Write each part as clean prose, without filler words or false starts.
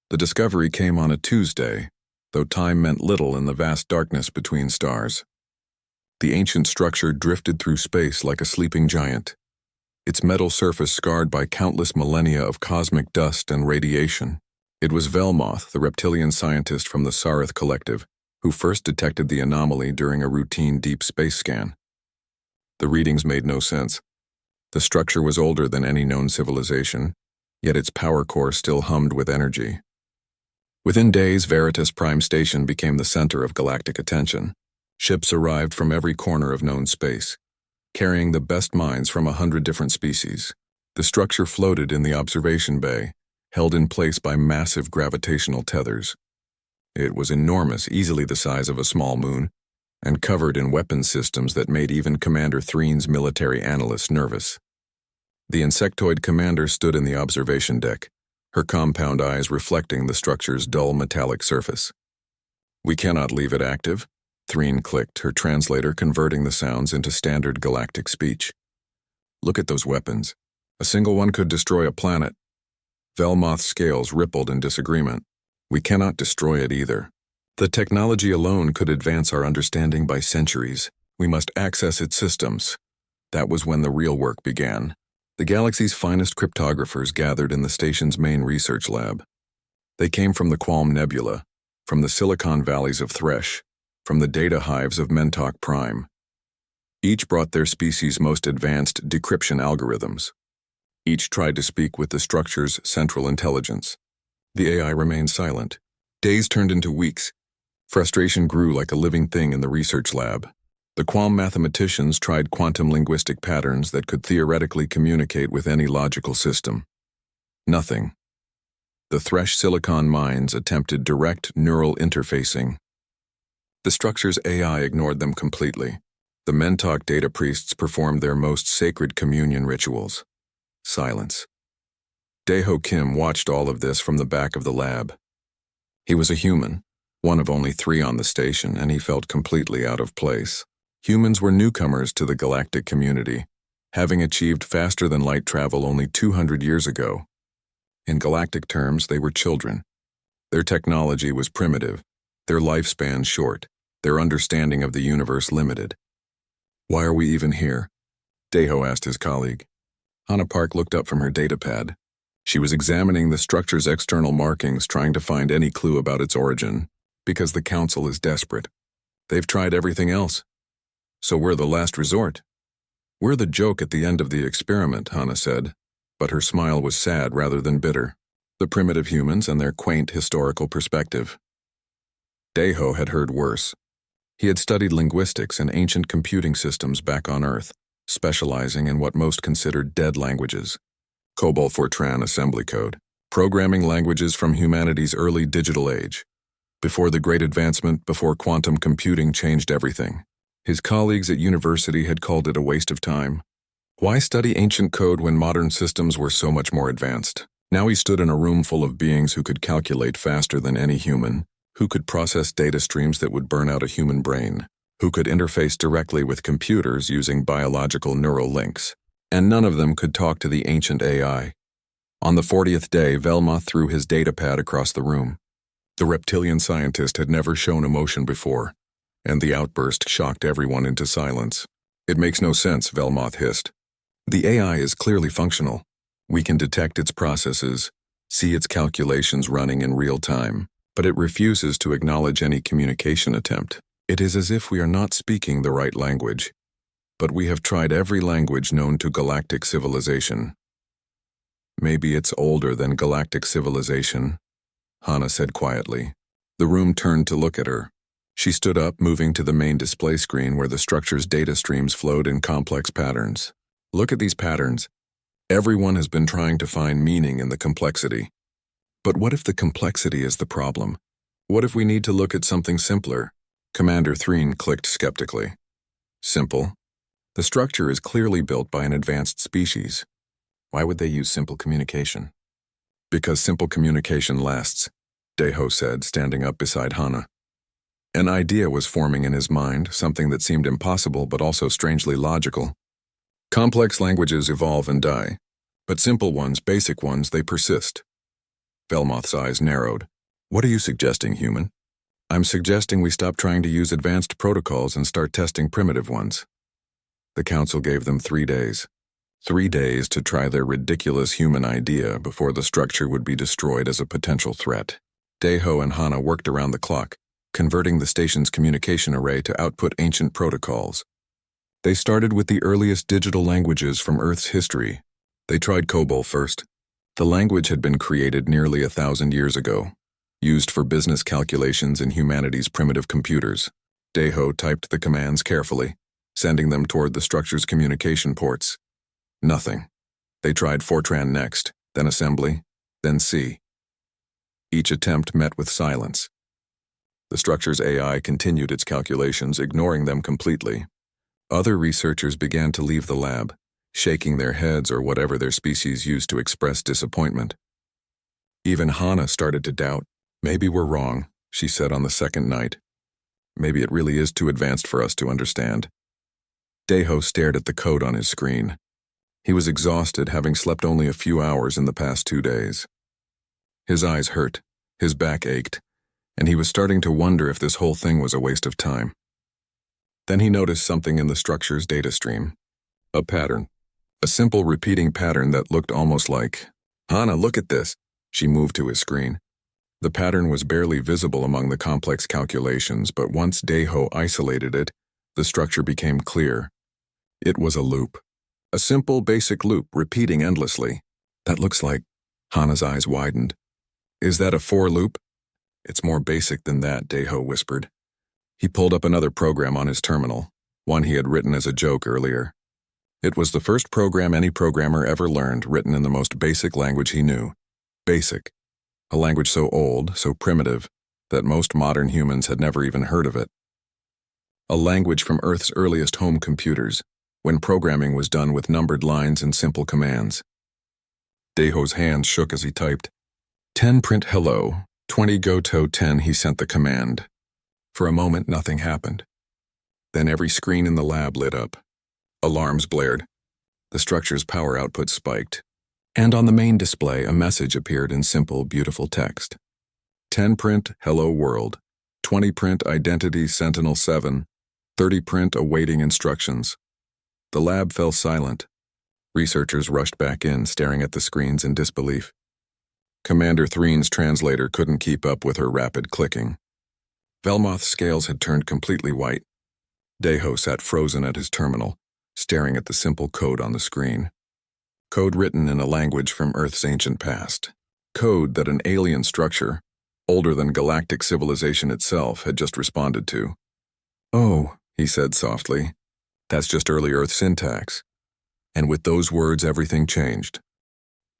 The discovery came on a Tuesday, though time meant little in the vast darkness between stars. The ancient structure drifted through space like a sleeping giant, its metal surface scarred by countless millennia of cosmic dust and radiation. It was Velmoth, the reptilian scientist from the Sarith Collective, who first detected the anomaly during a routine deep space scan. The readings made no sense. The structure was older than any known civilization, yet its power core still hummed with energy. Within days, Veritas Prime Station became the center of galactic attention. Ships arrived from every corner of known space, carrying the best minds from 100 different species. The structure floated in the observation bay, held in place by massive gravitational tethers. It was enormous, easily the size of a small moon, and covered in weapons systems that made even Commander Threen's military analysts nervous. The insectoid commander stood in the observation deck, her compound eyes reflecting the structure's dull metallic surface. "We cannot leave it active," Threen clicked, her translator converting the sounds into standard galactic speech. "Look at those weapons. A single one could destroy a planet." Velmoth's scales rippled in disagreement. "We cannot destroy it either. The technology alone could advance our understanding by centuries. We must access its systems." That was when the real work began. The galaxy's finest cryptographers gathered in the station's main research lab. They came from the Qualm Nebula, from the Silicon Valleys of Thresh, from the data hives of Mentok Prime. Each brought their species' most advanced decryption algorithms. Each tried to speak with the structure's central intelligence. The AI remained silent. Days turned into weeks. Frustration grew like a living thing in the research lab. The Qualm mathematicians tried quantum linguistic patterns that could theoretically communicate with any logical system. Nothing. The Thresh Silicon minds attempted direct neural interfacing. The structure's AI ignored them completely. The Mentok data priests performed their most sacred communion rituals. Silence. Daeho Kim watched all of this from the back of the lab. He was a human, one of only 3 on the station, and he felt completely out of place. Humans were newcomers to the galactic community, having achieved faster-than-light travel only 200 years ago. In galactic terms, they were children. Their technology was primitive, their lifespan short, their understanding of the universe limited. "Why are we even here?" Daeho asked his colleague. Hannah Park looked up from her datapad. She was examining the structure's external markings, trying to find any clue about its origin, because the Council is desperate. They've tried everything else. "So we're the last resort." "We're the joke at the end of the experiment," Hannah said, but her smile was sad rather than bitter. The primitive humans and their quaint historical perspective. Daeho had heard worse. He had studied linguistics and ancient computing systems back on Earth, specializing in what most considered dead languages. COBOL Fortran assembly code, programming languages from humanity's early digital age. Before the great advancement, before quantum computing changed everything. His colleagues at university had called it a waste of time. Why study ancient code when modern systems were so much more advanced? Now he stood in a room full of beings who could calculate faster than any human, who could process data streams that would burn out a human brain, who could interface directly with computers using biological neural links. And none of them could talk to the ancient AI. On the 40th day, Velmoth threw his datapad across the room. The reptilian scientist had never shown emotion before, and the outburst shocked everyone into silence. "It makes no sense," Velmoth hissed. "The AI is clearly functional. We can detect its processes, see its calculations running in real time, but it refuses to acknowledge any communication attempt. It is as if we are not speaking the right language. But we have tried every language known to galactic civilization." "Maybe it's older than galactic civilization," Hannah said quietly. The room turned to look at her. She stood up, moving to the main display screen where the structure's data streams flowed in complex patterns. "Look at these patterns. Everyone has been trying to find meaning in the complexity. But what if the complexity is the problem? What if we need to look at something simpler?" Commander Threen clicked skeptically. "Simple? The structure is clearly built by an advanced species. Why would they use simple communication?" "Because simple communication lasts," Daeho said, standing up beside Hannah. An idea was forming in his mind, something that seemed impossible but also strangely logical. Complex languages evolve and die, but simple ones, basic ones, they persist. Velmoth's eyes narrowed. What are you suggesting, human? I'm suggesting we stop trying to use advanced protocols and start testing primitive ones. The council gave them 3 days. 3 days to try their ridiculous human idea before the structure would be destroyed as a potential threat. Daiho and Hana worked around the clock, converting the station's communication array to output ancient protocols. They started with the earliest digital languages from Earth's history. They tried COBOL first. The language had been created nearly 1,000 years ago, used for business calculations in humanity's primitive computers. Daiho typed the commands carefully, sending them toward the structure's communication ports. Nothing. They tried Fortran next, then assembly, then C. Each attempt met with silence. The structure's AI continued its calculations, ignoring them completely. Other researchers began to leave the lab, shaking their heads or whatever their species used to express disappointment. Even Hana started to doubt. Maybe we're wrong, she said on the second night. Maybe it really is too advanced for us to understand. Daiho stared at the code on his screen. He was exhausted, having slept only a few hours in the past 2 days. His eyes hurt, his back ached, and he was starting to wonder if this whole thing was a waste of time. Then he noticed something in the structure's data stream. A pattern. A simple repeating pattern that looked almost like, Hana, look at this. She moved to his screen. The pattern was barely visible among the complex calculations, but once Daiho isolated it, the structure became clear. It was a loop. A simple, basic loop, repeating endlessly. That looks like... Hana's eyes widened. Is that a for loop? It's more basic than that, Daiho whispered. He pulled up another program on his terminal, one he had written as a joke earlier. It was the first program any programmer ever learned, written in the most basic language he knew. Basic. A language so old, so primitive, that most modern humans had never even heard of it. A language from Earth's earliest home computers, when programming was done with numbered lines and simple commands. Daiho's hands shook as he typed. 10 print hello, 20 go to 10 he sent the command. For a moment nothing happened. Then every screen in the lab lit up. Alarms blared. The structure's power output spiked. And on the main display a message appeared in simple, beautiful text. 10 print hello world, 20 print identity Sentinel-7, 30 print awaiting instructions. The lab fell silent. Researchers rushed back in, staring at the screens in disbelief. Commander Threen's translator couldn't keep up with her rapid clicking. Velmoth's scales had turned completely white. Daiho sat frozen at his terminal, staring at the simple code on the screen. Code written in a language from Earth's ancient past. Code that an alien structure, older than galactic civilization itself, had just responded to. Oh, he said softly, that's just early Earth syntax. And with those words, everything changed.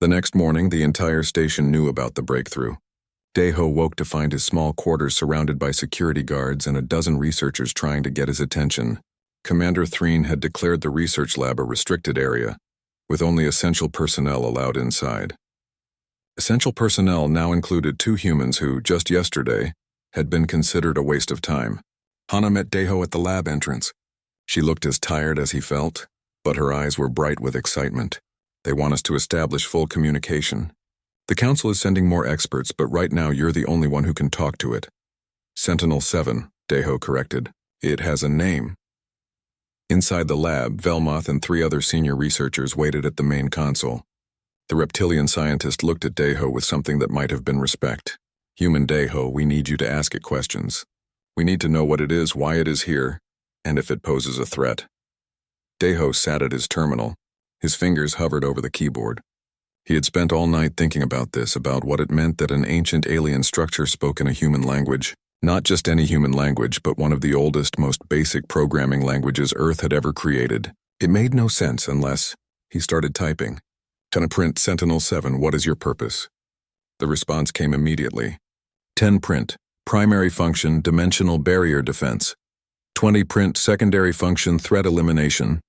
The next morning, the entire station knew about the breakthrough. Daiho woke to find his small quarters surrounded by security guards and a dozen researchers trying to get his attention. Commander Threen had declared the research lab a restricted area, with only essential personnel allowed inside. Essential personnel now included 2 humans who, just yesterday, had been considered a waste of time. Hana met Daiho at the lab entrance. She looked as tired as he felt, but her eyes were bright with excitement. They want us to establish full communication. The council is sending more experts, but right now you're the only one who can talk to it. Sentinel-7, Daiho corrected. It has a name. Inside the lab, Velmoth and 3 other senior researchers waited at the main console. The reptilian scientist looked at Daiho with something that might have been respect. Human Daiho, we need you to ask it questions. We need to know what it is, why it is here, and if it poses a threat. Daiho sat at his terminal. His fingers hovered over the keyboard. He had spent all night thinking about this, about what it meant that an ancient alien structure spoke in a human language. Not just any human language, but one of the oldest, most basic programming languages Earth had ever created. It made no sense unless... He started typing. "10 print Sentinel-7, what is your purpose?" The response came immediately. 10 print, primary function, dimensional barrier defense. 20 print, secondary function, threat elimination.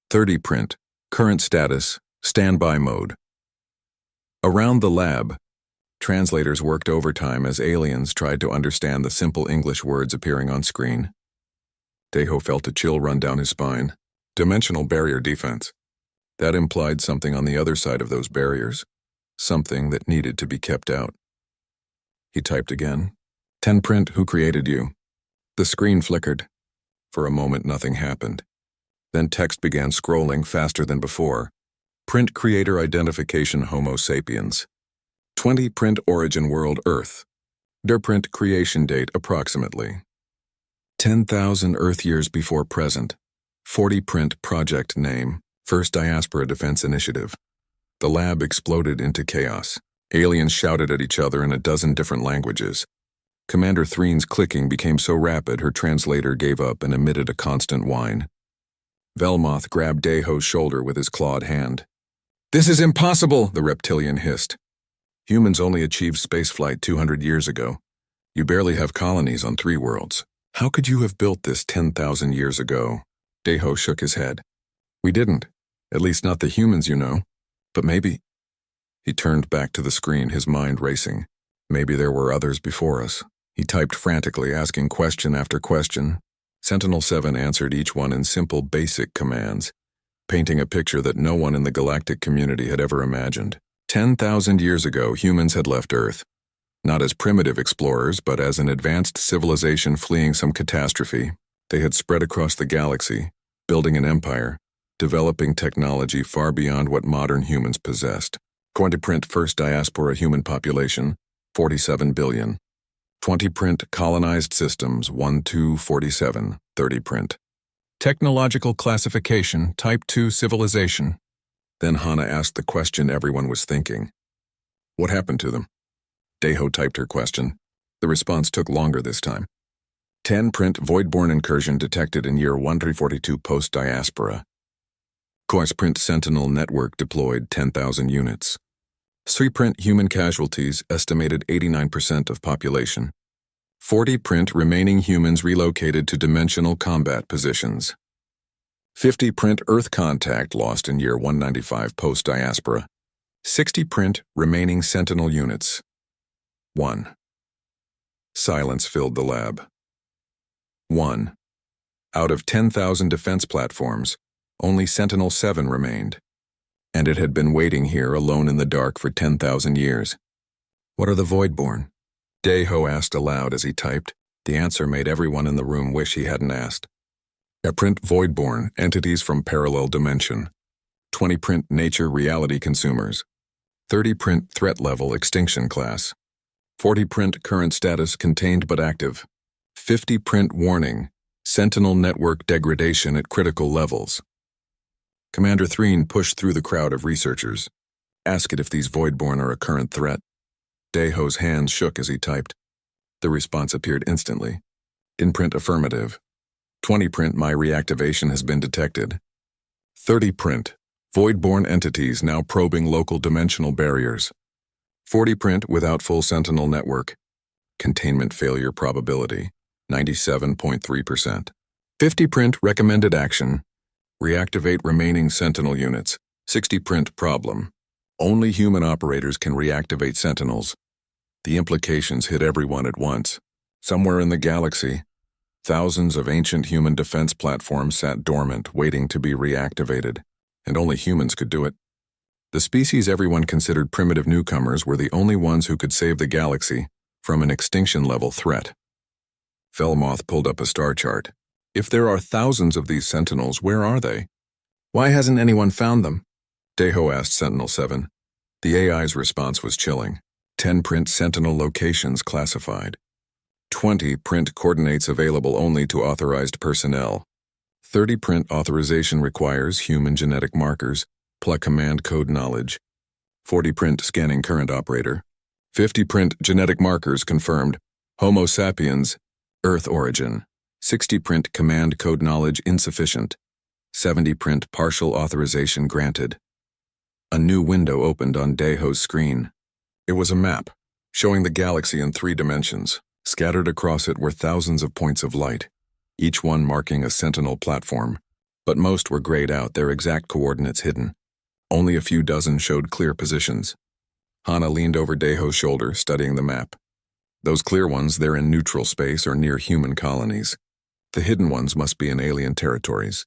30 print, current status, standby mode. Around the lab, translators worked overtime as aliens tried to understand the simple English words appearing on screen. Daiho felt a chill run down his spine. Dimensional barrier defense. That implied something on the other side of those barriers, something that needed to be kept out. He typed again. 10 print, who created you? The screen flickered. For a moment, nothing happened. Then text began scrolling faster than before. Print creator identification Homo sapiens. 20 print origin world Earth. Der print creation date approximately 10,000 Earth years before present. 40 print project name, First Diaspora Defense Initiative. The lab exploded into chaos. Aliens shouted at each other in a dozen different languages. Commander Threen's clicking became so rapid her translator gave up and emitted a constant whine. Velmoth grabbed Deho's shoulder with his clawed hand. "This is impossible," the reptilian hissed. "Humans only achieved spaceflight 200 years ago. You barely have colonies on 3 worlds. How could you have built this 10,000 years ago?" Deho shook his head. "We didn't. At least not the humans, you know. But maybe—" He turned back to the screen, his mind racing. Maybe there were others before us. He typed frantically, asking question after question. Sentinel-7 answered each one in simple, basic commands, painting a picture that no one in the galactic community had ever imagined. 10,000 years ago, humans had left Earth. Not as primitive explorers, but as an advanced civilization fleeing some catastrophe. They had spread across the galaxy, building an empire, developing technology far beyond what modern humans possessed. 20 print first diaspora human population, 47 billion. 20 print colonized systems, 1-2-47, 30 print. Technological classification, Type 2 civilization. Then Hana asked the question everyone was thinking. What happened to them? Deho typed her question. The response took longer this time. 10 print voidborn incursion detected in year 1342 post-diaspora. Cois print sentinel network deployed 10,000 units. 3 print human casualties estimated 89% of population. 40 print remaining humans relocated to dimensional combat positions. 50 print Earth contact lost in year 195 post-diaspora. 60 print remaining sentinel units. 1. Silence filled the lab. 1. Out of 10,000 defense platforms, only Sentinel-7 remained. And it had been waiting here alone in the dark for 10,000 years. What are the Voidborn? Deho asked aloud as he typed. The answer made everyone in the room wish he hadn't asked. A print Voidborn, entities from parallel dimension. 20 print nature reality consumers. 30 print threat level extinction class. 40 print current status contained but active. 50 print warning, Sentinel network degradation at critical levels. Commander Threen pushed through the crowd of researchers. Ask it if these Voidborn are a current threat. Deho's hands shook as he typed. The response appeared instantly. In print affirmative. 20 print my reactivation has been detected. 30 print Voidborn entities now probing local dimensional barriers. 40 print without full Sentinel network. Containment failure probability, 97.3%. 50 print recommended action. Reactivate remaining Sentinel units. 60 print problem. Only human operators can reactivate Sentinels. The implications hit everyone at once. Somewhere in the galaxy, thousands of ancient human defense platforms sat dormant, waiting to be reactivated, and only humans could do it. The species everyone considered primitive newcomers were the only ones who could save the galaxy from an extinction-level threat. Velmoth pulled up a star chart. If there are thousands of these Sentinels, where are they? Why hasn't anyone found them? Deho asked Sentinel-7. The AI's response was chilling. 10 print Sentinel locations classified. 20 print coordinates available only to authorized personnel. 30 print authorization requires human genetic markers, plus command code knowledge. 40 print scanning current operator. 50 print genetic markers confirmed. Homo sapiens, Earth origin. 60 print command code knowledge insufficient. 70 print partial authorization granted. A new window opened on Deho's screen. It was a map, showing the galaxy in 3 dimensions. Scattered across it were thousands of points of light, each one marking a Sentinel platform, but most were grayed out, their exact coordinates hidden. Only a few dozen showed clear positions. Hana leaned over Deho's shoulder, studying the map. Those clear ones, they're in neutral space or near human colonies. The hidden ones must be in alien territories.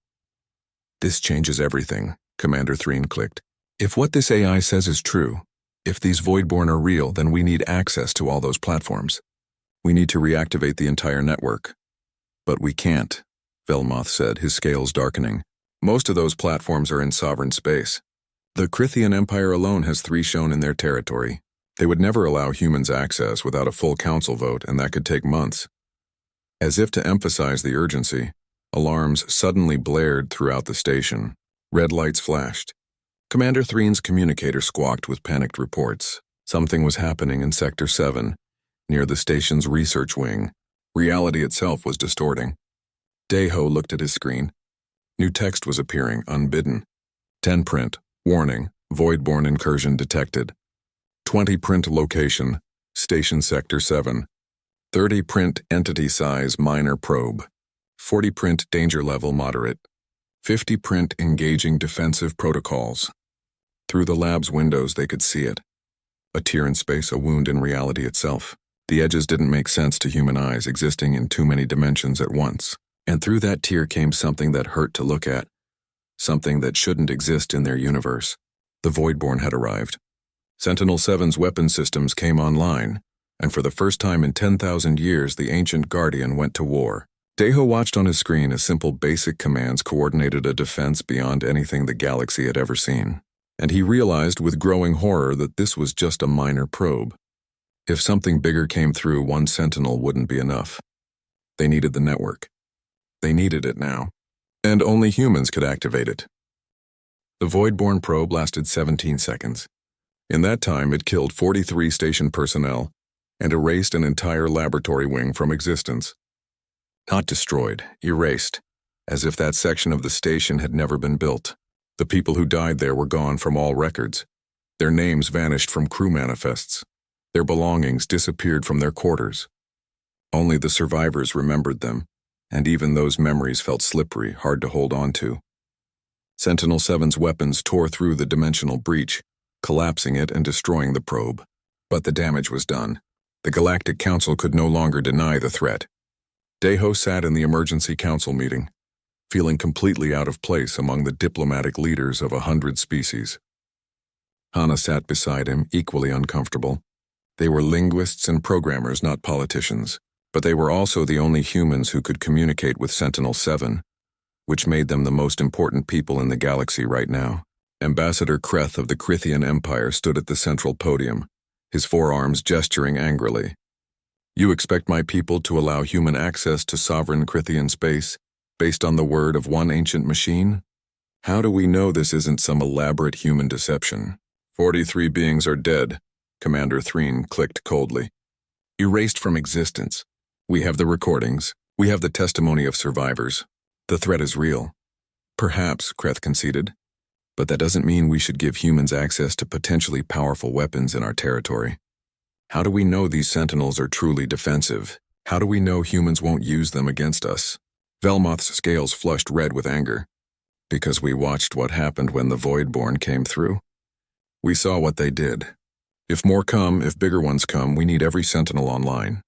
This changes everything, Commander Threen clicked. If what this AI says is true, If these Voidborn are real, then we need access to all those platforms. We need to reactivate the entire network. But we can't, Velmoth said, his scales darkening. Most of those platforms are in sovereign space. The Crythian Empire alone has 3 shown in their territory. They would never allow humans access without a full council vote, and that could take months. As if to emphasize the urgency, alarms suddenly blared throughout the station. Red lights flashed. Commander Threen's communicator squawked with panicked reports. Something was happening in Sector 7, near the station's research wing. Reality itself was distorting. Daeho looked at his screen. New text was appearing, unbidden. 10 print, warning, Voidborn incursion detected. 20 print location, Station Sector 7. 30 print entity size minor probe. 40 print danger level moderate. 50 print engaging defensive protocols. Through the lab's windows they could see it. A tear in space, a wound in reality itself. The edges didn't make sense to human eyes, existing in too many dimensions at once. And through that tear came something that hurt to look at. Something that shouldn't exist in their universe. The Voidborn had arrived. Sentinel-7's weapon systems came online, and for the first time in 10,000 years the ancient Guardian went to war. Daeho watched on his screen as simple basic commands coordinated a defense beyond anything the galaxy had ever seen. And he realized with growing horror that this was just a minor probe. If something bigger came through, one sentinel wouldn't be enough. They needed the network. They needed it now. And only humans could activate it. The Voidborn probe lasted 17 seconds. In that time, it killed 43 station personnel and erased an entire laboratory wing from existence. Not destroyed, erased, as if that section of the station had never been built. The people who died there were gone from all records. Their names vanished from crew manifests. Their belongings disappeared from their quarters. Only the survivors remembered them, and even those memories felt slippery, hard to hold on to. Sentinel-7's weapons tore through the dimensional breach, collapsing it and destroying the probe. But the damage was done. The Galactic Council could no longer deny the threat. Daeho sat in the emergency council meeting, feeling completely out of place among the diplomatic leaders of 100 species. Hana sat beside him, equally uncomfortable. They were linguists and programmers, not politicians, but they were also the only humans who could communicate with Sentinel-7, which made them the most important people in the galaxy right now. Ambassador Kreth of the Crythian Empire stood at the central podium, his forearms gesturing angrily. You expect my people to allow human access to sovereign Crythian space, based on the word of one ancient machine? How do we know this isn't some elaborate human deception? 43 beings are dead, Commander Threen clicked coldly. Erased from existence. We have the recordings. We have the testimony of survivors. The threat is real. Perhaps, Kreth conceded. But that doesn't mean we should give humans access to potentially powerful weapons in our territory. How do we know these sentinels are truly defensive? How do we know humans won't use them against us? Velmoth's scales flushed red with anger. Because we watched what happened when the Voidborn came through. We saw what they did. If more come, if bigger ones come, we need every sentinel online.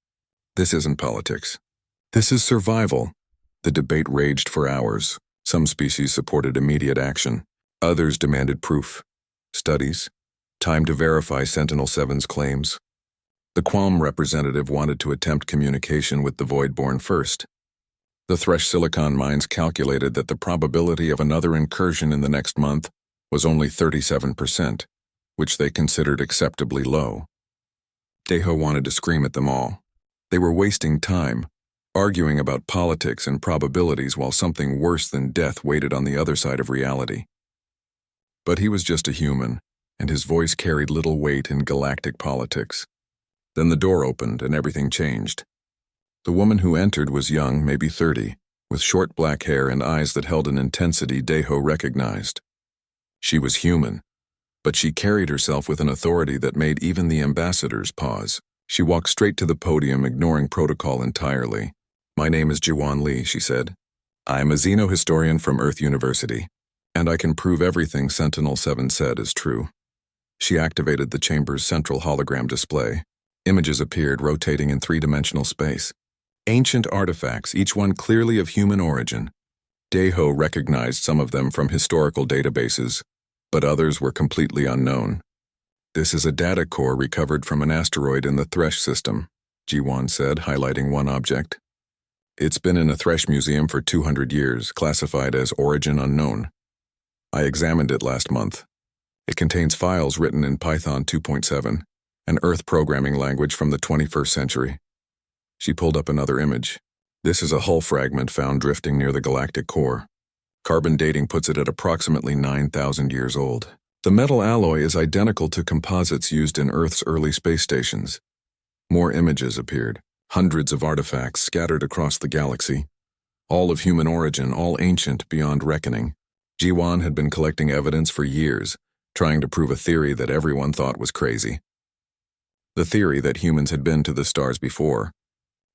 This isn't politics. This is survival. The debate raged for hours. Some species supported immediate action. Others demanded proof, studies, time to verify Sentinel-7's claims. The Qualm representative wanted to attempt communication with the Voidborn first. The Thresh Silicon mines calculated that the probability of another incursion in the next month was only 37%, which they considered acceptably low. Daeho wanted to scream at them all. They were wasting time, arguing about politics and probabilities while something worse than death waited on the other side of reality. But he was just a human, and his voice carried little weight in galactic politics. Then the door opened and everything changed. The woman who entered was young, maybe 30, with short black hair and eyes that held an intensity Daeho recognized. She was human, but she carried herself with an authority that made even the ambassadors pause. She walked straight to the podium, ignoring protocol entirely. My name is Jiwan Lee, she said. I am a xenohistorian from Earth University, and I can prove everything Sentinel-7 said is true. She activated the chamber's central hologram display. Images appeared, rotating in three-dimensional space. Ancient artifacts, each one clearly of human origin. Daeho recognized some of them from historical databases, but others were completely unknown. This is a data core recovered from an asteroid in the Thresh system, Jiwan said, highlighting one object. It's been in a Thresh museum for 200 years, classified as origin unknown. I examined it last month. It contains files written in Python 2.7, an Earth programming language from the 21st century. She pulled up another image. This is a hull fragment found drifting near the galactic core. Carbon dating puts it at approximately 9,000 years old. The metal alloy is identical to composites used in Earth's early space stations. More images appeared, hundreds of artifacts scattered across the galaxy, all of human origin, all ancient beyond reckoning. Jiwan had been collecting evidence for years, trying to prove a theory that everyone thought was crazy. The theory that humans had been to the stars before.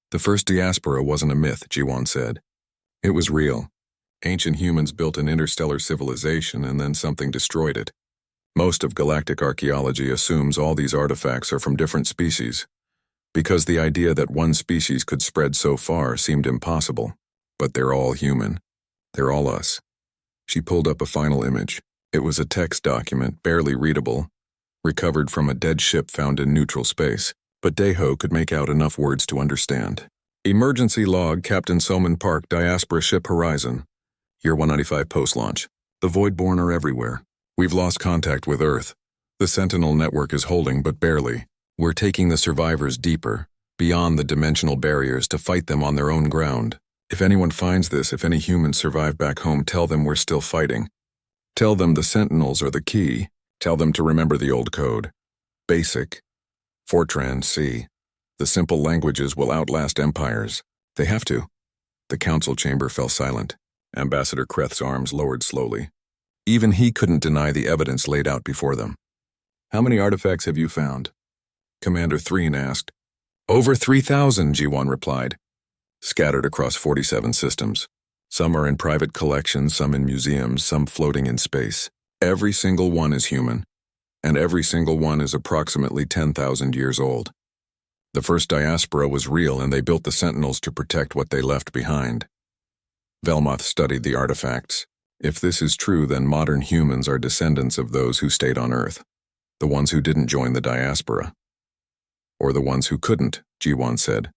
The first diaspora wasn't a myth, Jiwan said. It was real. Ancient humans built an interstellar civilization and then something destroyed it. Most of galactic archaeology assumes all these artifacts are from different species, because the idea that one species could spread so far seemed impossible. But they're all human. They're all us. She pulled up a final image. It was a text document, barely readable, recovered from a dead ship found in neutral space, but Daeho could make out enough words to understand. Emergency log, Captain Soman Park, Diaspora Ship Horizon. Year 195 post-launch. The Voidborn are everywhere. We've lost contact with Earth. The Sentinel network is holding, but barely. We're taking the survivors deeper, beyond the dimensional barriers to fight them on their own ground. If anyone finds this, if any humans survive back home, tell them we're still fighting. Tell them the Sentinels are the key. Tell them to remember the old code. Basic. Fortran, C. The simple languages will outlast empires. They have to. The council chamber fell silent. Ambassador Kreth's arms lowered slowly. Even he couldn't deny the evidence laid out before them. How many artifacts have you found? Commander Threen asked. Over 3,000, Jiwan replied. Scattered across 47 systems. Some are in private collections, some in museums, some floating in space. Every single one is human, and every single one is approximately 10,000 years old. The first diaspora was real, and they built the Sentinels to protect what they left behind. Velmoth studied the artifacts. If this is true, then modern humans are descendants of those who stayed on Earth, the ones who didn't join the diaspora. Or the ones who couldn't, Jiwan said.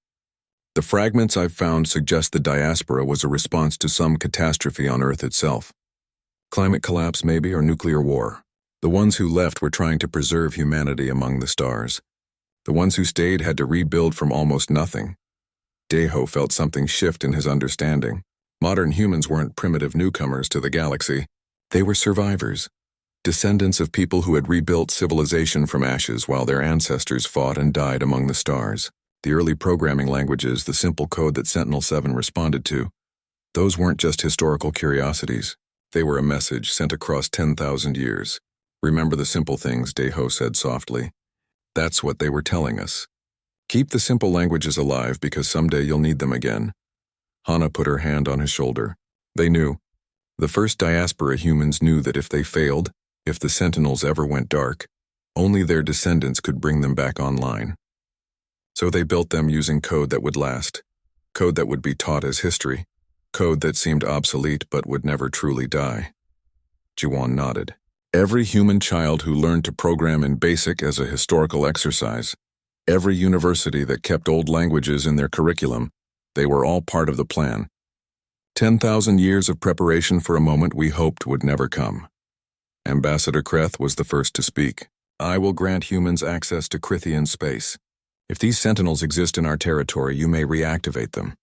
The fragments I've found suggest the diaspora was a response to some catastrophe on Earth itself. Climate collapse maybe, or nuclear war. The ones who left were trying to preserve humanity among the stars. The ones who stayed had to rebuild from almost nothing. Daeho felt something shift in his understanding. Modern humans weren't primitive newcomers to the galaxy. They were survivors, descendants of people who had rebuilt civilization from ashes while their ancestors fought and died among the stars. The early programming languages, the simple code that Sentinel-7 responded to, those weren't just historical curiosities. They were a message sent across 10,000 years. Remember the simple things, Daeho said softly. That's what they were telling us. Keep the simple languages alive because someday you'll need them again. Hana put her hand on his shoulder. They knew. The first diaspora humans knew that if they failed, if the Sentinels ever went dark, only their descendants could bring them back online. So they built them using code that would last, code that would be taught as history, code that seemed obsolete but would never truly die. Jiwan nodded. Every human child who learned to program in BASIC as a historical exercise, every university that kept old languages in their curriculum, they were all part of the plan. 10,000 years of preparation for a moment we hoped would never come. Ambassador Kreth was the first to speak. I will grant humans access to Krithian space. If these Sentinels exist in our territory, you may reactivate them.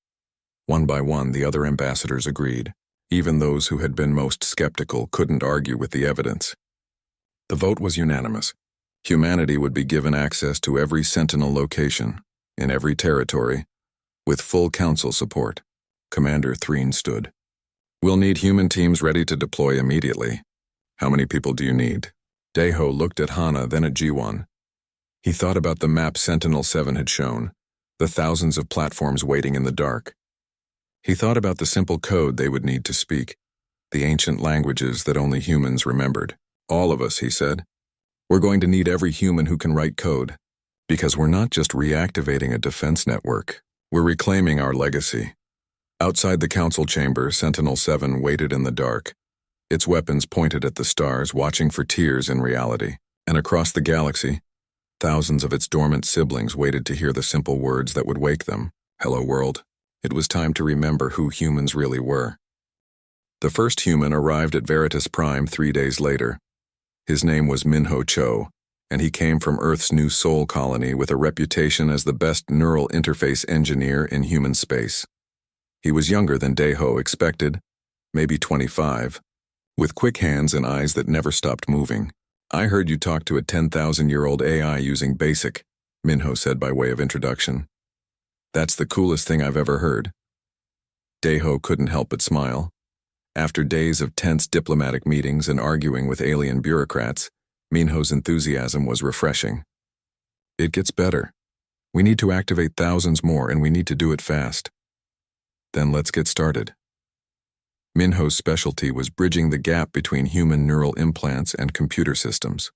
One by one, the other ambassadors agreed. Even those who had been most skeptical couldn't argue with the evidence. The vote was unanimous. Humanity would be given access to every Sentinel location, in every territory, with full council support. Commander Threen stood. We'll need human teams ready to deploy immediately. How many people do you need? Daeho looked at Hana, then at Jiwan. He thought about the map Sentinel-7 had shown, the thousands of platforms waiting in the dark. He thought about the simple code they would need to speak, the ancient languages that only humans remembered. All of us, he said. We're going to need every human who can write code, because we're not just reactivating a defense network. We're reclaiming our legacy. Outside the council chamber, Sentinel-7 waited in the dark, its weapons pointed at the stars, watching for tears in reality. And across the galaxy, thousands of its dormant siblings waited to hear the simple words that would wake them. Hello, world. It was time to remember who humans really were. The first human arrived at Veritas Prime 3 days later. His name was Minho Cho, and he came from Earth's new Sol colony with a reputation as the best neural interface engineer in human space. He was younger than Daeho expected, maybe 25, with quick hands and eyes that never stopped moving. I heard you talk to a 10,000-year-old AI using BASIC, Minho said by way of introduction. That's the coolest thing I've ever heard. Daeho couldn't help but smile. After days of tense diplomatic meetings and arguing with alien bureaucrats, Minho's enthusiasm was refreshing. It gets better. We need to activate thousands more, and we need to do it fast. Then let's get started. Minho's specialty was bridging the gap between human neural implants and computer systems.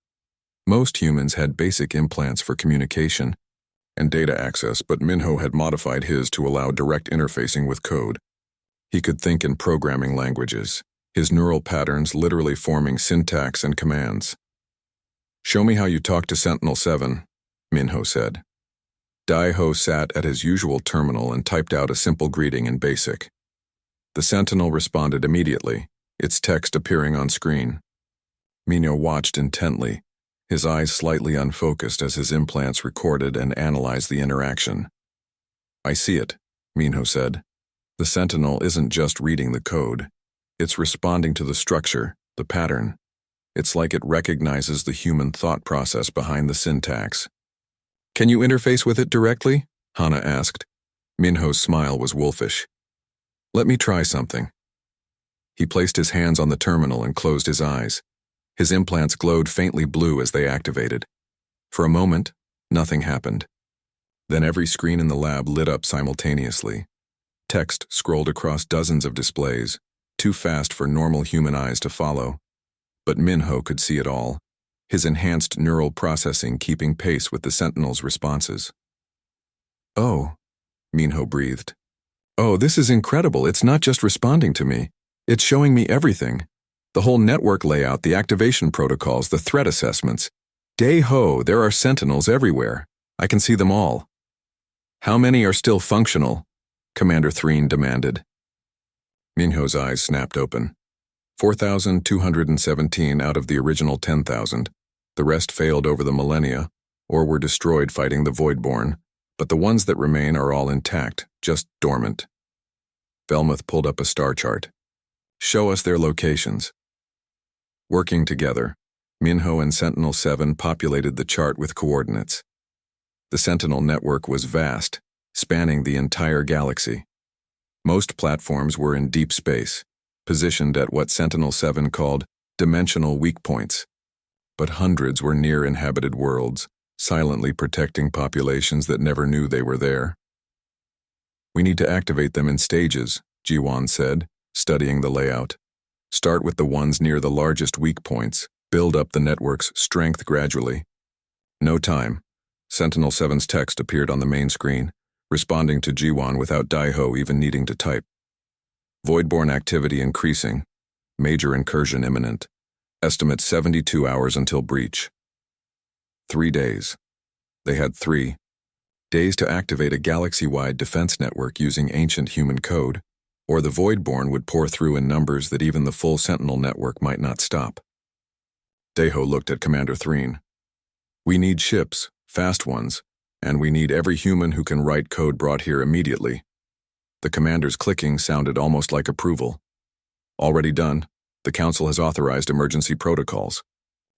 Most humans had basic implants for communication and data access, but Minho had modified his to allow direct interfacing with code. He could think in programming languages, his neural patterns literally forming syntax and commands. Show me how you talk to Sentinel-7, Minho said. Daeho sat at his usual terminal and typed out a simple greeting in BASIC. The Sentinel responded immediately, its text appearing on screen. Minho watched intently, his eyes slightly unfocused as his implants recorded and analyzed the interaction. I see it, Minho said. The Sentinel isn't just reading the code. It's responding to the structure, the pattern. It's like it recognizes the human thought process behind the syntax. Can you interface with it directly? Hana asked. Minho's smile was wolfish. Let me try something. He placed his hands on the terminal and closed his eyes. His implants glowed faintly blue as they activated. For a moment, nothing happened. Then every screen in the lab lit up simultaneously. Text scrolled across dozens of displays, too fast for normal human eyes to follow. But Minho could see it all, his enhanced neural processing keeping pace with the Sentinel's responses. Oh, Minho breathed. Oh, this is incredible. It's not just responding to me. It's showing me everything. The whole network layout, the activation protocols, the threat assessments. Daeho, there are Sentinels everywhere. I can see them all. How many are still functional? Commander Threen demanded. Minho's eyes snapped open. 4,217 out of the original 10,000. The rest failed over the millennia, or were destroyed fighting the Voidborn, but the ones that remain are all intact, just dormant. Velmuth pulled up a star chart. Show us their locations. Working together, Minho and Sentinel-7 populated the chart with coordinates. The Sentinel network was vast, spanning the entire galaxy. Most platforms were in deep space, positioned at what Sentinel-7 called dimensional weak points. But hundreds were near inhabited worlds, silently protecting populations that never knew they were there. We need to activate them in stages, Jiwan said, studying the layout. Start with the ones near the largest weak points, build up the network's strength gradually. No time. Sentinel-7's text appeared on the main screen, responding to Jiwan without Daeho even needing to type. Voidborn activity increasing. Major incursion imminent. Estimate 72 hours until breach. 3 days. They had 3 days to activate a galaxy-wide defense network using ancient human code, or the Voidborn would pour through in numbers that even the full Sentinel network might not stop. Daeho looked at Commander Threen. We need ships, fast ones, and we need every human who can write code brought here immediately. The commander's clicking sounded almost like approval. Already done. The Council has authorized emergency protocols.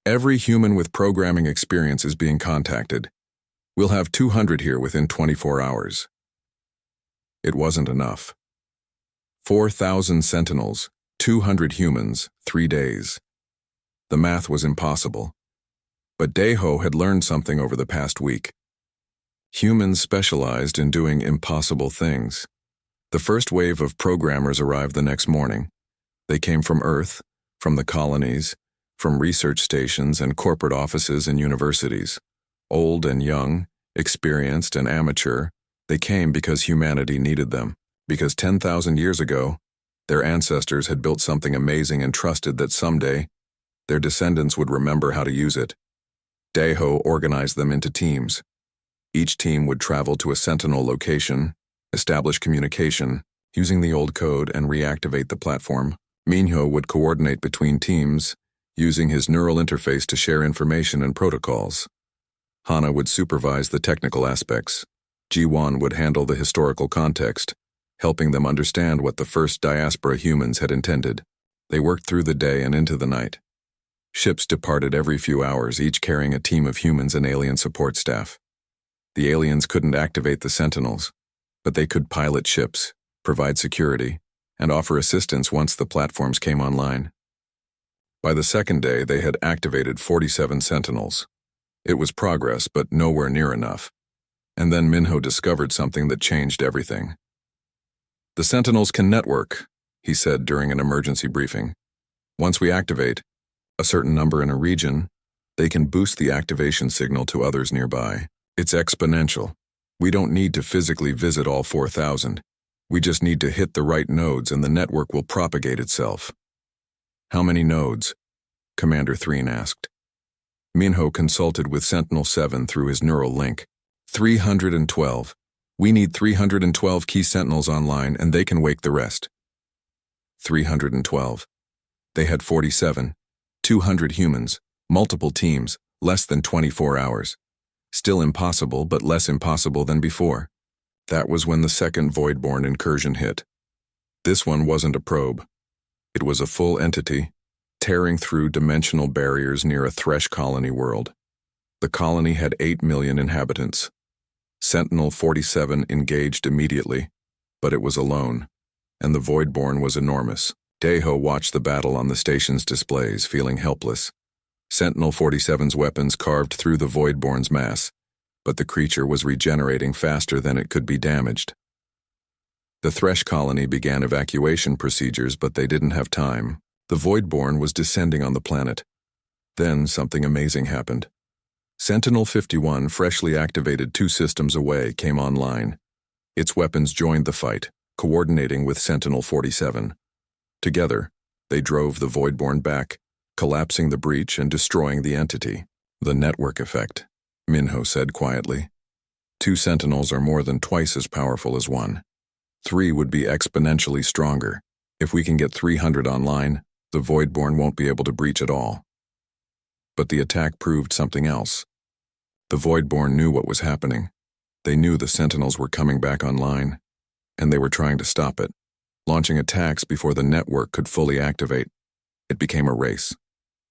Every human with programming experience is being contacted. We'll have 200 here within 24 hours. It wasn't enough. 4,000 Sentinels, 200 humans, 3 days. The math was impossible. But Daeho had learned something over the past week. Humans specialized in doing impossible things. The first wave of programmers arrived the next morning. They came from Earth, from the colonies, from research stations and corporate offices and universities. Old and young, experienced and amateur, they came because humanity needed them, because 10,000 years ago, their ancestors had built something amazing and trusted that someday, their descendants would remember how to use it. Daeho organized them into teams. Each team would travel to a sentinel location, establish communication, using the old code and reactivate the platform. Minho would coordinate between teams, using his neural interface to share information and protocols. Hana would supervise the technical aspects. Ji-won would handle the historical context, helping them understand what the first diaspora humans had intended. They worked through the day and into the night. Ships departed every few hours, each carrying a team of humans and alien support staff. The aliens couldn't activate the sentinels, but they could pilot ships, provide security, and offer assistance once the platforms came online. By the second day, they had activated 47 sentinels. It was progress, but nowhere near enough. And then Minho discovered something that changed everything. "The sentinels can network," he said during an emergency briefing. "Once we activate a certain number in a region, they can boost the activation signal to others nearby. It's exponential. We don't need to physically visit all 4,000. We just need to hit the right nodes and the network will propagate itself." "How many nodes?" Commander Threen asked. Minho consulted with Sentinel-7 through his neural link. 312. We need 312 key sentinels online and they can wake the rest. 312. They had 47. 200 humans, multiple teams, less than 24 hours. Still impossible, but less impossible than before. That was when the second Voidborn incursion hit. This one wasn't a probe. It was a full entity, tearing through dimensional barriers near a Thresh colony world. The colony had 8 million inhabitants. Sentinel-47 engaged immediately, but it was alone, and the Voidborn was enormous. Daeho watched the battle on the station's displays, feeling helpless. Sentinel-47's weapons carved through the Voidborn's mass, but the creature was regenerating faster than it could be damaged. The Thresh colony began evacuation procedures, but they didn't have time. The Voidborn was descending on the planet. Then something amazing happened. Sentinel-51, freshly activated 2 systems away, came online. Its weapons joined the fight, coordinating with Sentinel-47. Together, they drove the Voidborn back, collapsing the breach and destroying the entity. "The network effect," Minho said quietly. 2 sentinels are more than twice as powerful as 1. 3 would be exponentially stronger. If we can get 300 online, the Voidborn won't be able to breach at all. But the attack proved something else. The Voidborn knew what was happening. They knew the sentinels were coming back online, and they were trying to stop it, launching attacks before the network could fully activate. It became a race.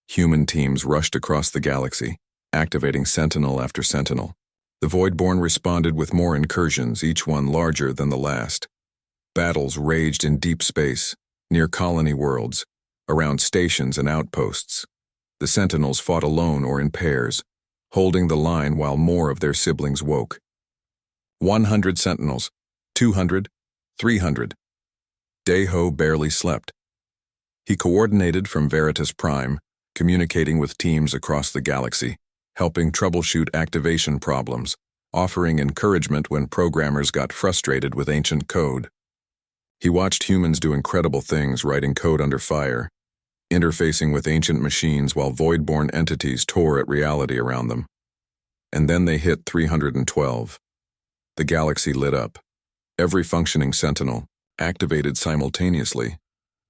Human teams rushed across the galaxy, activating sentinel after sentinel. The Voidborn responded with more incursions, each one larger than the last. Battles raged in deep space, near colony worlds, around stations and outposts. The sentinels fought alone or in pairs, holding the line while more of their siblings woke. 100 sentinels, 200, 300. Daeho barely slept. He coordinated from Veritas Prime, communicating with teams across the galaxy, helping troubleshoot activation problems, offering encouragement when programmers got frustrated with ancient code. He watched humans do incredible things, writing code under fire, interfacing with ancient machines while Voidborn entities tore at reality around them. And then they hit 312. The galaxy lit up. Every functioning sentinel activated simultaneously,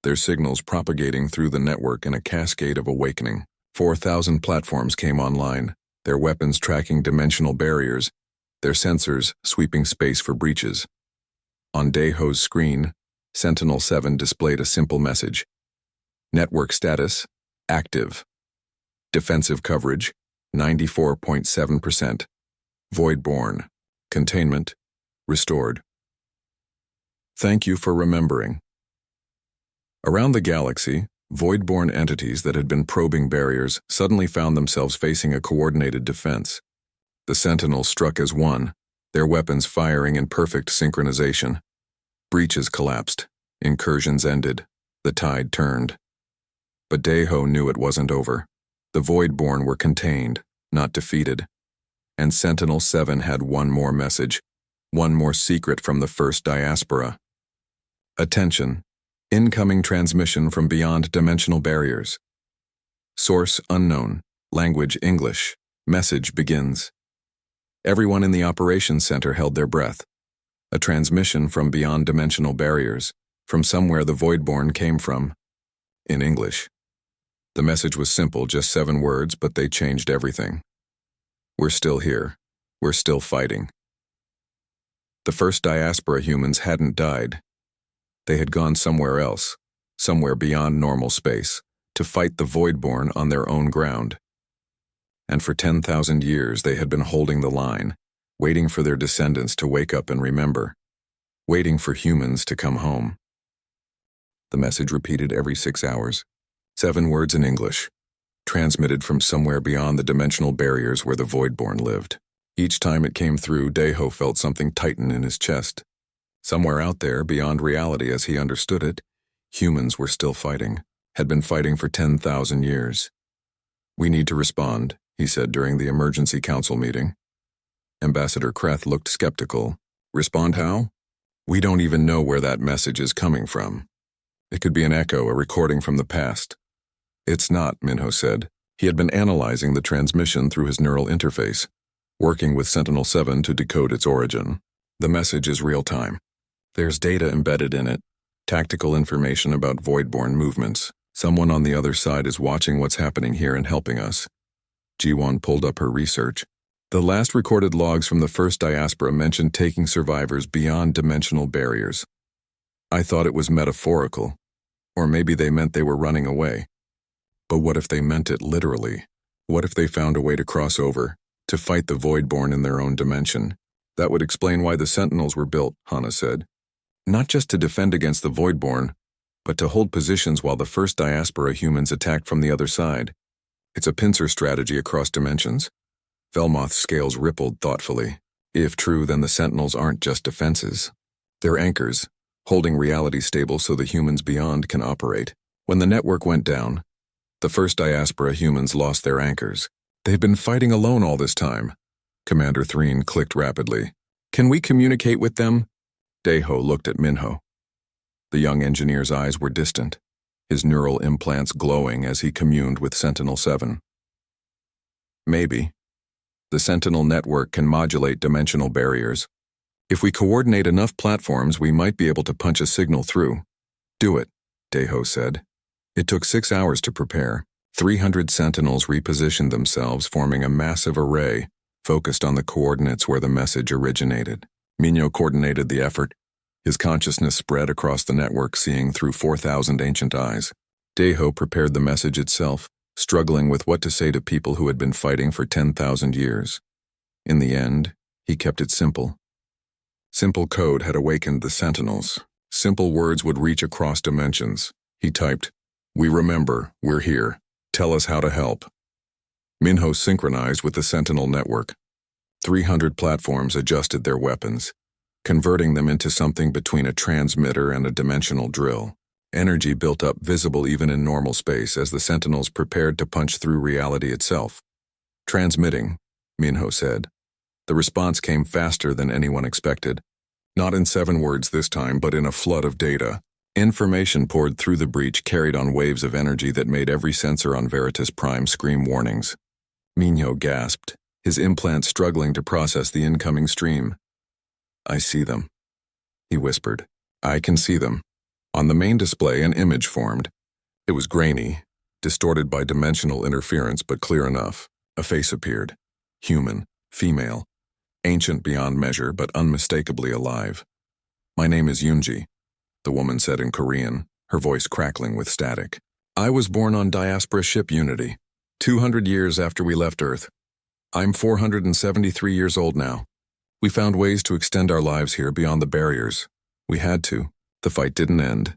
their signals propagating through the network in a cascade of awakening. 4,000 platforms came online, their weapons tracking dimensional barriers, their sensors sweeping space for breaches. On Daeho's screen, Sentinel-7 displayed a simple message. Network status, active. Defensive coverage, 94.7%. Voidborn. Containment, restored. Thank you for remembering. Around the galaxy, Voidborn entities that had been probing barriers suddenly found themselves facing a coordinated defense. The Sentinels struck as one, their weapons firing in perfect synchronization. Breaches collapsed, incursions ended, the tide turned. But Daeho knew it wasn't over. The Voidborn were contained, not defeated. And Sentinel-7 had one more message, one more secret from the first diaspora. Attention. Incoming transmission from beyond dimensional barriers. Source unknown. Language English. Message begins. Everyone in the operations center held their breath. A transmission from beyond dimensional barriers, from somewhere the Voidborn came from. In English. The message was simple, just 7 words, but they changed everything. We're still here. We're still fighting. The first diaspora humans hadn't died. They had gone somewhere else, somewhere beyond normal space, to fight the Voidborn on their own ground. And for 10,000 years they had been holding the line, waiting for their descendants to wake up and remember, waiting for humans to come home. The message repeated every 6 hours. 7 words in English, transmitted from somewhere beyond the dimensional barriers where the Voidborn lived. Each time it came through, Deho felt something tighten in his chest. Somewhere out there, beyond reality as he understood it, humans were still fighting, had been fighting for 10,000 years. "We need to respond," he said during the emergency council meeting. Ambassador Kreth looked skeptical. "Respond how? We don't even know where that message is coming from. It could be an echo, a recording from the past." "It's not," Minho said. He had been analyzing the transmission through his neural interface, working with Sentinel-7 to decode its origin. "The message is real-time. There's data embedded in it, tactical information about Voidborn movements. Someone on the other side is watching what's happening here and helping us." Jiwon pulled up her research. The last recorded logs from the first diaspora mentioned taking survivors beyond dimensional barriers. "I thought it was metaphorical, or maybe they meant they were running away. But what if they meant it literally? What if they found a way to cross over, to fight the Voidborn in their own dimension? That would explain why the Sentinels were built," Hana said. "Not just to defend against the Voidborn, but to hold positions while the first diaspora humans attacked from the other side. It's a pincer strategy across dimensions." Velmoth's scales rippled thoughtfully. "If true, then the Sentinels aren't just defenses. They're anchors, holding reality stable so the humans beyond can operate. When the network went down, the first diaspora humans lost their anchors. They've been fighting alone all this time." Commander Threen clicked rapidly. "Can we communicate with them?" Deho looked at Minho. The young engineer's eyes were distant, his neural implants glowing as he communed with Sentinel-7. "Maybe. The Sentinel network can modulate dimensional barriers. If we coordinate enough platforms, we might be able to punch a signal through." "Do it," Deho said. It took 6 hours to prepare. 300 Sentinels repositioned themselves, forming a massive array, focused on the coordinates where the message originated. Minho coordinated the effort. His consciousness spread across the network, seeing through 4,000 ancient eyes. Deho prepared the message itself, struggling with what to say to people who had been fighting for 10,000 years. In the end, he kept it simple. Simple code had awakened the Sentinels. Simple words would reach across dimensions. He typed, "We remember, we're here. Tell us how to help." Minho synchronized with the Sentinel network. 300 platforms adjusted their weapons, converting them into something between a transmitter and a dimensional drill. Energy built up, visible even in normal space, as the Sentinels prepared to punch through reality itself. "Transmitting," Minho said. The response came faster than anyone expected. Not in 7 words this time, but in a flood of data. Information poured through the breach, carried on waves of energy that made every sensor on Veritas Prime scream warnings. Minho gasped, his implants struggling to process the incoming stream. "I see them," he whispered. "I can see them." On the main display, an image formed. It was grainy, distorted by dimensional interference, but clear enough. A face appeared. Human, female, ancient beyond measure, but unmistakably alive. "My name is Yoonji," the woman said in Korean, her voice crackling with static. "I was born on Diaspora Ship Unity, 200 years after we left Earth. I'm 473 years old now. We found ways to extend our lives here beyond the barriers. We had to. The fight didn't end."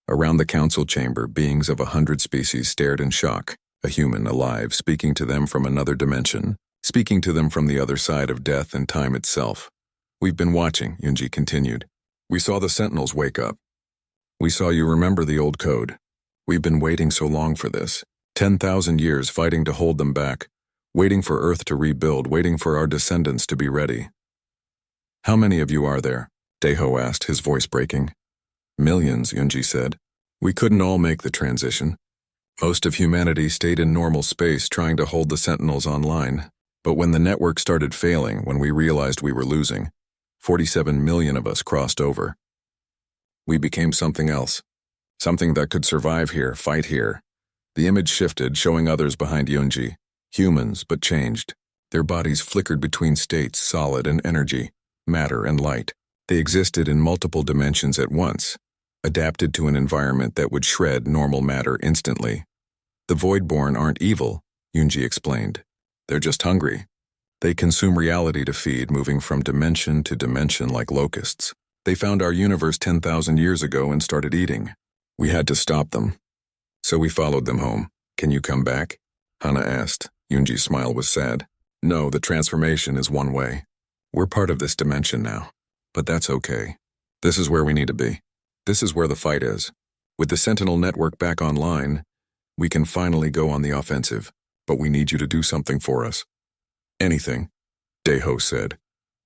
Around the council chamber, beings of 100 species stared in shock, a human alive, speaking to them from another dimension, speaking to them from the other side of death and time itself. "We've been watching," Yoonji continued. "We saw the Sentinels wake up. We saw you remember the old code. We've been waiting so long for this. 10,000 years fighting to hold them back, waiting for Earth to rebuild, waiting for our descendants to be ready." "How many of you are there?" Deho asked, his voice breaking. "Millions," Yoonji said. "We couldn't all make the transition. Most of humanity stayed in normal space trying to hold the Sentinels online. But when the network started failing, when we realized we were losing, 47 million of us crossed over. We became something else. Something that could survive here, fight here. The image shifted, showing others behind Yunji. Humans, but changed. Their bodies flickered between states, solid and energy, matter and light. They existed in multiple dimensions at once, adapted to an environment that would shred normal matter instantly. The Voidborn aren't evil, Yunji explained. They're just hungry. They consume reality to feed, moving from dimension to dimension like locusts. They found our universe 10,000 years ago and started eating. We had to stop them. So we followed them home. Can you come back? Hana asked. Yunji's smile was sad. No, the transformation is one way. We're part of this dimension now. But that's okay. This is where we need to be. This is where the fight is. With the Sentinel network back online, we can finally go on the offensive. But we need you to do something for us. Anything, Daeho said.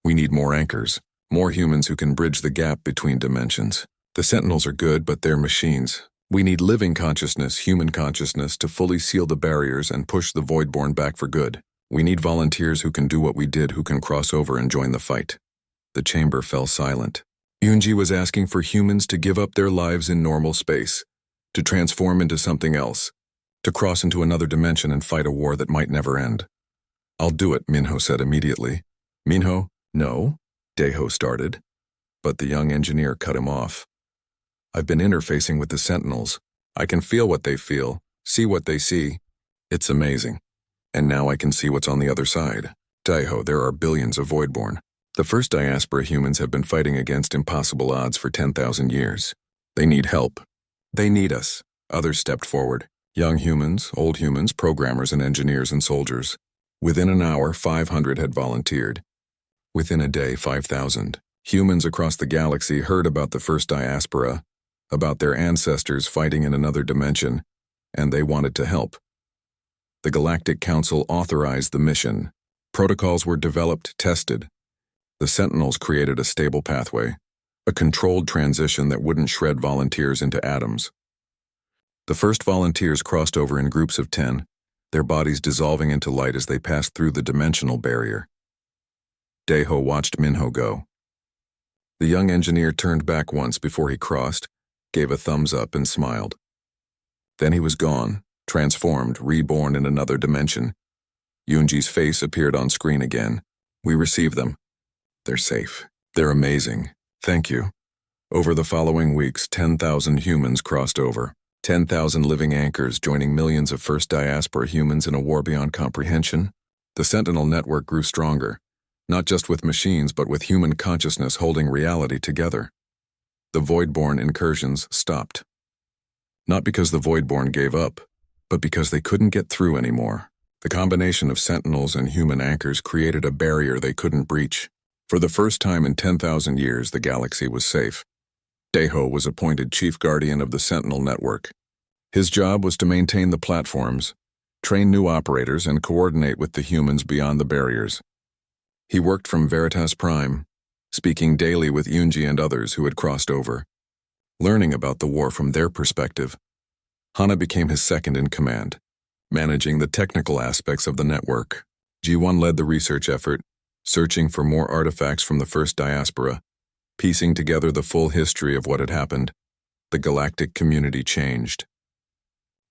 We need more anchors, more humans who can bridge the gap between dimensions. The Sentinels are good, but they're machines. We need living consciousness, human consciousness, to fully seal the barriers and push the Voidborn back for good. We need volunteers who can do what we did, who can cross over and join the fight. The chamber fell silent. Yunji was asking for humans to give up their lives in normal space, to transform into something else, to cross into another dimension and fight a war that might never end. I'll do it, Minho said immediately. Minho? No, Daeho started. But the young engineer cut him off. I've been interfacing with the Sentinels. I can feel what they feel, see what they see. It's amazing. And now I can see what's on the other side. Daeho, there are billions of Voidborn. The first diaspora humans have been fighting against impossible odds for 10,000 years. They need help. They need us. Others stepped forward. Young humans, old humans, programmers and engineers and soldiers. Within an hour, 500 had volunteered. Within a day, 5,000. Humans across the galaxy heard about the first diaspora, about their ancestors fighting in another dimension, and they wanted to help. The Galactic Council authorized the mission. Protocols were developed, tested. The Sentinels created a stable pathway, a controlled transition that wouldn't shred volunteers into atoms. The first volunteers crossed over in groups of 10, their bodies dissolving into light as they passed through the dimensional barrier. Daeho watched Minho go. The young engineer turned back once before he crossed, gave a thumbs up and smiled. Then he was gone, transformed, reborn in another dimension. Yunji's face appeared on screen again. We received them. They're safe. They're amazing. Thank you. Over the following weeks, 10,000 humans crossed over. 10,000 living anchors joining millions of first diaspora humans in a war beyond comprehension. The Sentinel network grew stronger, not just with machines but with human consciousness holding reality together. The Voidborn incursions stopped. Not because the Voidborn gave up, but because they couldn't get through anymore. The combination of Sentinels and human anchors created a barrier they couldn't breach. For the first time in 10,000 years, the galaxy was safe. Daeho was appointed chief guardian of the Sentinel network. His job was to maintain the platforms, train new operators, and coordinate with the humans beyond the barriers. He worked from Veritas Prime, speaking daily with Yunji and others who had crossed over, learning about the war from their perspective. Hana became his second in command, managing the technical aspects of the network. G1 led the research effort, searching for more artifacts from the first diaspora, piecing together the full history of what had happened. The galactic community changed.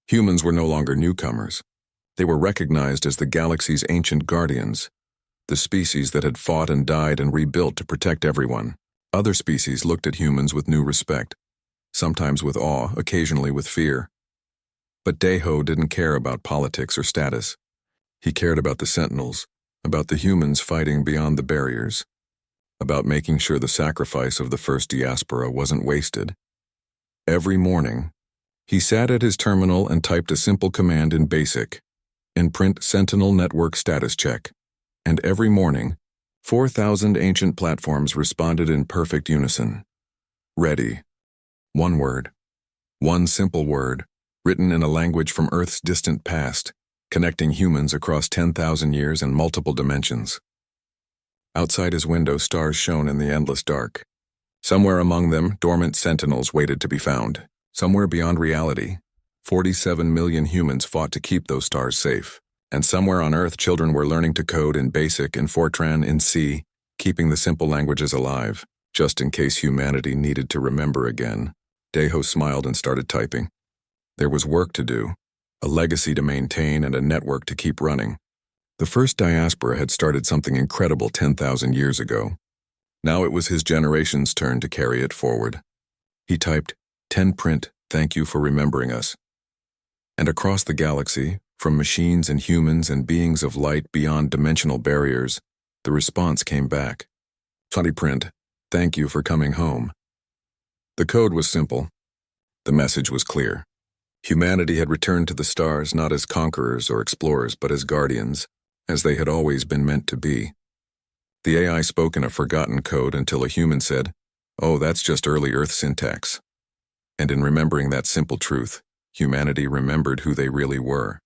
Humans were no longer newcomers. They were recognized as the galaxy's ancient guardians, the species that had fought and died and rebuilt to protect everyone. Other species looked at humans with new respect, sometimes with awe, occasionally with fear. But Daeho didn't care about politics or status. He cared about the Sentinels, about the humans fighting beyond the barriers, about making sure the sacrifice of the first diaspora wasn't wasted. Every morning, he sat at his terminal and typed a simple command in BASIC, in print Sentinel Network status check. And every morning, 4,000 ancient platforms responded in perfect unison. Ready. One word. One simple word, written in a language from Earth's distant past, connecting humans across 10,000 years and multiple dimensions. Outside his window, stars shone in the endless dark. Somewhere among them, dormant sentinels waited to be found. Somewhere beyond reality, 47 million humans fought to keep those stars safe. And somewhere on Earth, children were learning to code in BASIC and Fortran in C, keeping the simple languages alive, just in case humanity needed to remember again. Deho smiled and started typing. There was work to do, a legacy to maintain and a network to keep running. The first diaspora had started something incredible 10,000 years ago. Now it was his generation's turn to carry it forward. He typed, 10 print, thank you for remembering us. And across the galaxy, from machines and humans and beings of light beyond dimensional barriers, the response came back. 20 print, thank you for coming home. The code was simple. The message was clear. Humanity had returned to the stars not as conquerors or explorers, but as guardians, as they had always been meant to be. The AI spoke in a forgotten code until a human said, "Oh, that's just early Earth syntax." And in remembering that simple truth, humanity remembered who they really were.